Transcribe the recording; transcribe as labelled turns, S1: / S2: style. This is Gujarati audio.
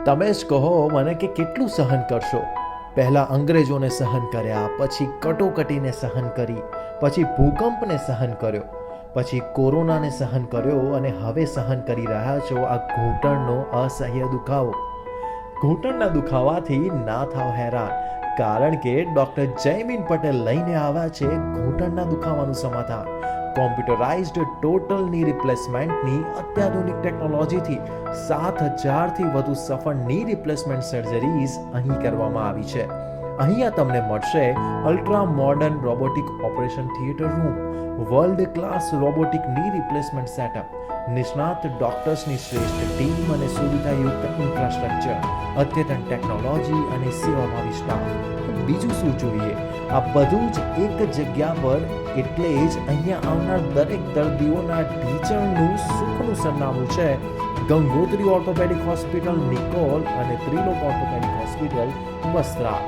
S1: તમે જ કહો મને કે કેટલું સહન કરશો. પહેલાં અંગ્રેજોને સહન કર્યા, પછી કટોકટીને સહન કરી, પછી ભૂકંપને સહન કર્યો, પછી કોરોનાને સહન કર્યો અને હવે સહન કરી રહ્યા છો આ ઘૂંટણનો અસહ્ય દુખાવો. ઘૂંટણના દુખાવાથી ના થાવ હેરાન, કારણ કે ડૉક્ટર જયમીન પટેલ લઈને આવ્યા છે ઘૂંટણના દુખાવાનું સમાધાન. કોમ્પ્યુટરાઇઝ્ડ ટોટલ ની રિપ્લેસમેન્ટની અત્યાધુનિક ટેકનોલોજીથી 7,000થી વધુ સફળ ની રિપ્લેસમેન્ટ સર્જરીઝ અહીં કરવામાં આવી છે. અહીંયા તમને મળશે ultra modern robotic operation theatre room, world class robotic ની રિપ્લેસમેન્ટ સેટઅપ, નિષ્ણાત ડોક્ટર્સની શ્રેષ્ઠ ટીમ અને સુવિધાયુક્ત ઇન્ફ્રાસ્ટ્રક્ચર, અદ્યતન ટેકનોલોજી અને સેવામાં વિસ્તાર. બીજું શું જોઈએ? આ બધું જ એક જગ્યા પર, એટલે જ અહીંયા આવનાર દરેક દર્દીઓના ઢીંચણનું સુખનું સરનામું છે ગંગોત્રી ઓર્થોપેડિક હોસ્પિટલ નિકોલ અને ત્રિલોક ઓર્થોપેડિક હોસ્પિટલ વસ્ત્રાલ.